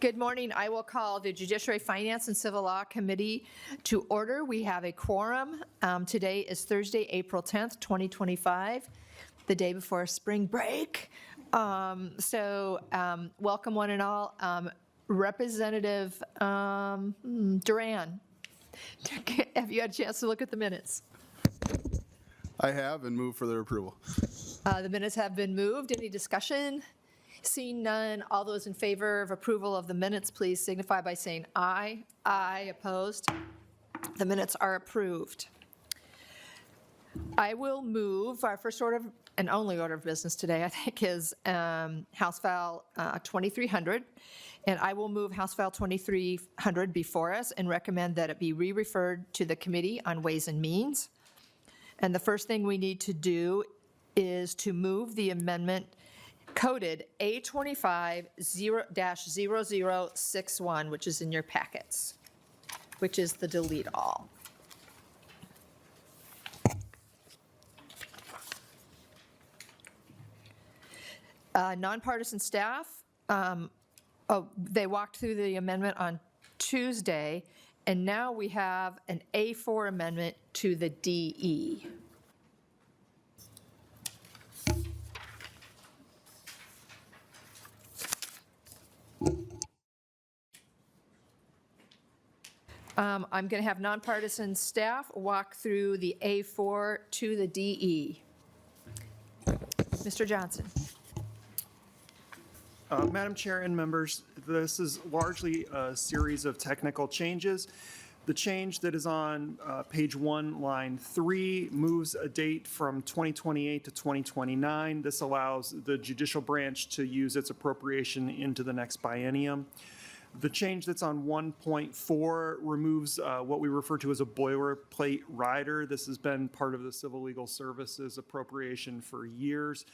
Good morning. I will call the Judiciary, Finance, and Civil Law Committee to order. We have a quorum. Today is Thursday, April 10th, 2025, the day before spring break. Welcome one and all. Representative Duran, have you had a chance to look at the minutes? I have, and move for their approval. The minutes have been moved. Any discussion? Seeing none, all those in favor of approval of the minutes, please signify by saying aye. Aye. Opposed? The minutes are approved. I will move, our first order and only order of business today, I think, is House File 2300. And I will move House File 2300 before us and recommend that it be re-referred to the Committee on Ways and Means. And the first thing we need to do is to move the amendment coded A25-0061, which is in your packets, which is the delete all. Nonpartisan staff, they walked through the amendment on Tuesday, and now we have an A4 amendment to the DE. I'm going to have nonpartisan staff walk through the A4 to the DE. Mr. Johnson. Madam Chair and members, this is largely a series of technical changes. The change that is on page 1, line 3, moves a date from 2028 to 2029. This allows the judicial branch to use its appropriation into the next biennium. The change that's on 1.4 removes what we refer to as a boilerplate rider. This has been part of the Civil Legal Services appropriation for years.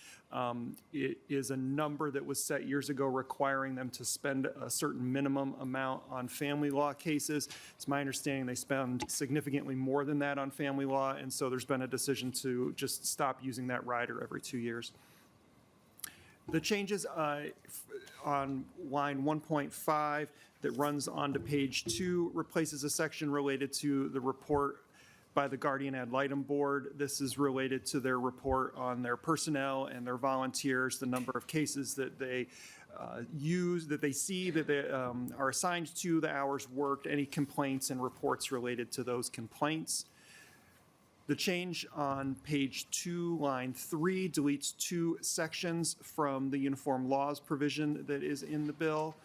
It is a number that was set years ago requiring them to spend a certain minimum amount on family law cases. It's my understanding they spend significantly more than that on family law, and so there's been a decision to just stop using that rider every 2 years. The changes on line 1.5 that runs onto page 2 replaces a section related to the report by the Guardian Ad Litem Board. This is related to their report on their personnel and their volunteers, the number of cases that they use, that they see, that they are assigned to, the hours worked, any complaints and reports related to those complaints. The change on page 2, line 3, deletes 2 sections from the uniform laws provision that is in the bill.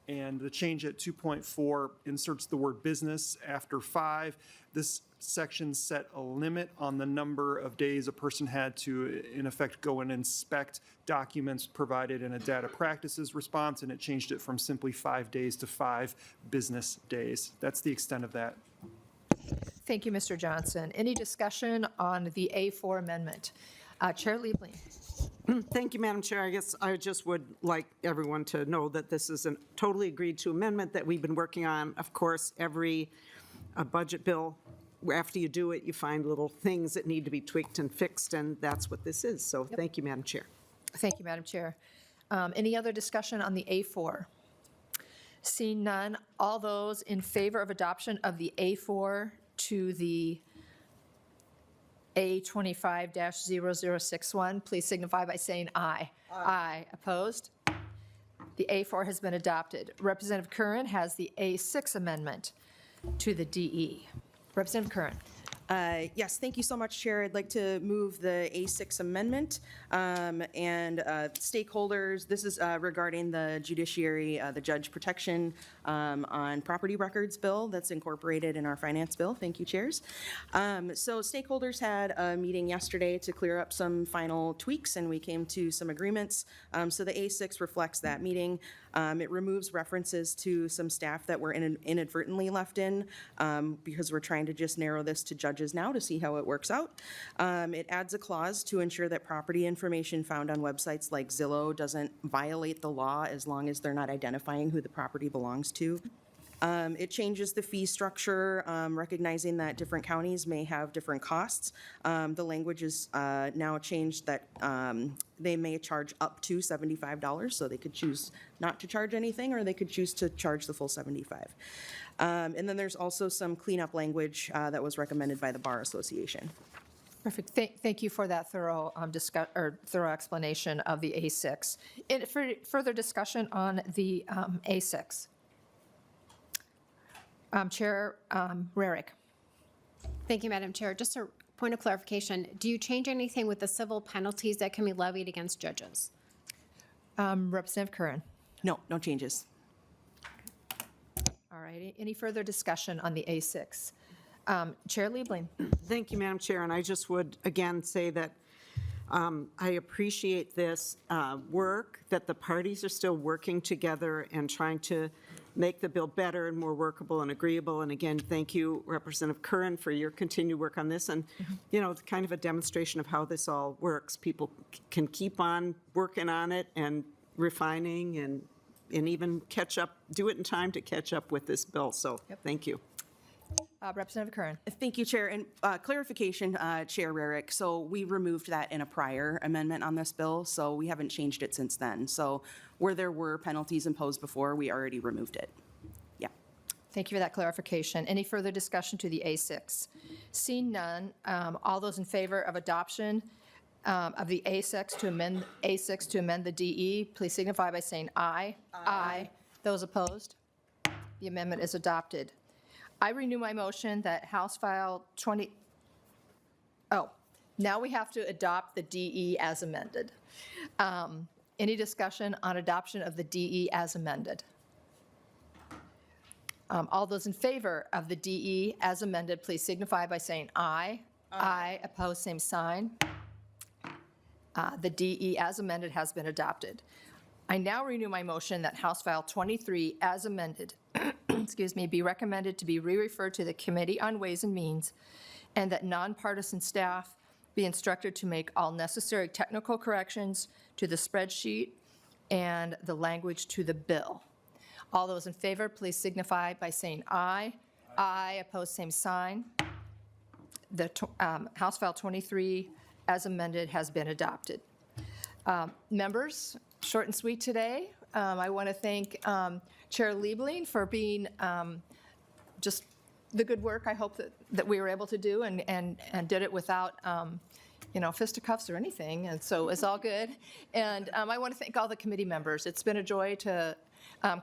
And the change at 2.4 inserts the word business after 5. This section set a limit on the number of days a person had to, in effect, go and inspect documents provided in a data practices response, and it changed it from simply 5 days to 5 business days. That's the extent of that. Thank you, Mr. Johnson. Any discussion on the A4 amendment? Chair Liebling. Thank you, Madam Chair. I guess I just would like everyone to know that this is a totally agreed to amendment that we've been working on. Of course, every budget bill, after you do it, you find little things that need to be tweaked and fixed, and that's what this is. So Thank you, Madam Chair. Thank you, Madam Chair. Any other discussion on the A4? Seeing none, all those in favor of adoption of the A4 to the A25-0061, please signify by saying aye. Aye. Opposed? The A4 has been adopted. Representative Curran has the A6 amendment to the DE. Representative Curran. Yes, thank you so much, Chair. I'd like to move the A6 amendment and stakeholders. This is regarding the Judiciary, the Judge Protection on Property Records bill that's incorporated in our finance bill. Thank you, Chairs. So stakeholders had a meeting yesterday to clear up some final tweaks, and we came to some agreements. So the A6 reflects that meeting. It removes references to some staff that were inadvertently left in because we're trying to just narrow this to judges now to see how it works out. It adds a clause to ensure that property information found on websites like Zillow doesn't violate the law as long as they're not identifying who the property belongs to. It changes the fee structure, recognizing that different counties may have different costs. The language is now changed that they may charge up to $75, so they could choose not to charge anything, or they could choose to charge the full $75. And then there's also some cleanup language that was recommended by the Bar Association. Perfect. Thank you for that thorough thorough explanation of the A6. For further discussion on the A6. Chair Rarick. Thank you, Madam Chair. Just a point of clarification, do you change anything with the civil penalties that can be levied against judges? Representative Curran. No, no changes. All right. Any further discussion on the A6? Chair Liebling. Thank you, Madam Chair, and I just would again say that I appreciate this work, that the parties are still working together and trying to make the bill better and more workable and agreeable. And again, thank you, Representative Curran, for your continued work on this. And, you know, it's kind of a demonstration of how this all works. People can keep on working on it and refining and even catch up, do it in time to catch up with this bill. So thank you. Representative Curran. Thank you, Chair. And clarification, Chair Rarick, so we removed that in a prior amendment on this bill, so we haven't changed it since then. So where there were penalties imposed before, we already removed it. Yeah. Thank you for that clarification. Any further discussion to the A6? Seeing none, all those in favor of adoption of the A6 to amend the DE, please signify by saying aye. Aye. Those opposed? The amendment is adopted. I renew my motion that House File 20, now we have to adopt the DE as amended. Any discussion on adoption of the DE as amended? All those in favor of the DE as amended, please signify by saying aye. Aye. Opposed, same sign. The DE as amended has been adopted. I now renew my motion that House File 23 as amended excuse me, be recommended to be re-referred to the Committee on Ways and Means, and that nonpartisan staff be instructed to make all necessary technical corrections to the spreadsheet and the language to the bill. All those in favor, please signify by saying aye. Aye. Opposed, same sign. The House File 23 as amended has been adopted. Members, short and sweet today. I want to thank Chair Liebling for being just the good work I hope that we were able to do and did it without, fisticuffs or anything. And so it's all good. And I want to thank all the committee members. It's been a joy to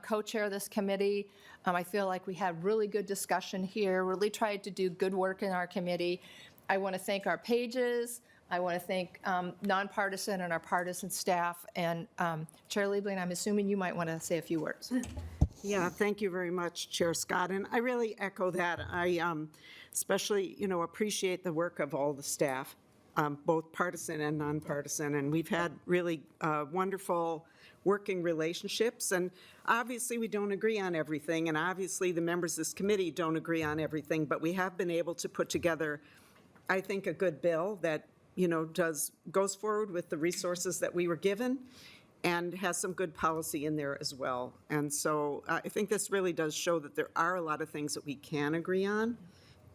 co-chair this committee. I feel like we had really good discussion here, really tried to do good work in our committee. I want to thank our pages. I want to thank nonpartisan and our partisan staff. And Chair Liebling, I'm assuming you might want to say a few words. Yeah, thank you very much, Chair Scott. And I really echo that. I especially, appreciate the work of all the staff, both partisan and nonpartisan. And we've had really wonderful working relationships. And obviously, we don't agree on everything. And obviously, the members of this committee don't agree on everything. But we have been able to put together, I think, a good bill that goes forward with the resources that we were given and has some good policy in there as well. And so I think this really does show that there are a lot of things that we can agree on,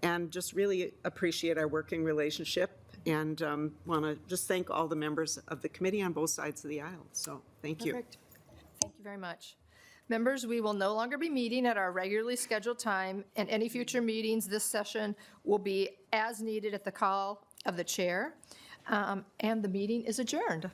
and just really appreciate our working relationship, and want to just thank all the members of the committee on both sides of the aisle. So thank you. Perfect. Thank you very much. Members, we will no longer be meeting at our regularly scheduled time, and any future meetings this session will be as needed at the call of the chair, and the meeting is adjourned.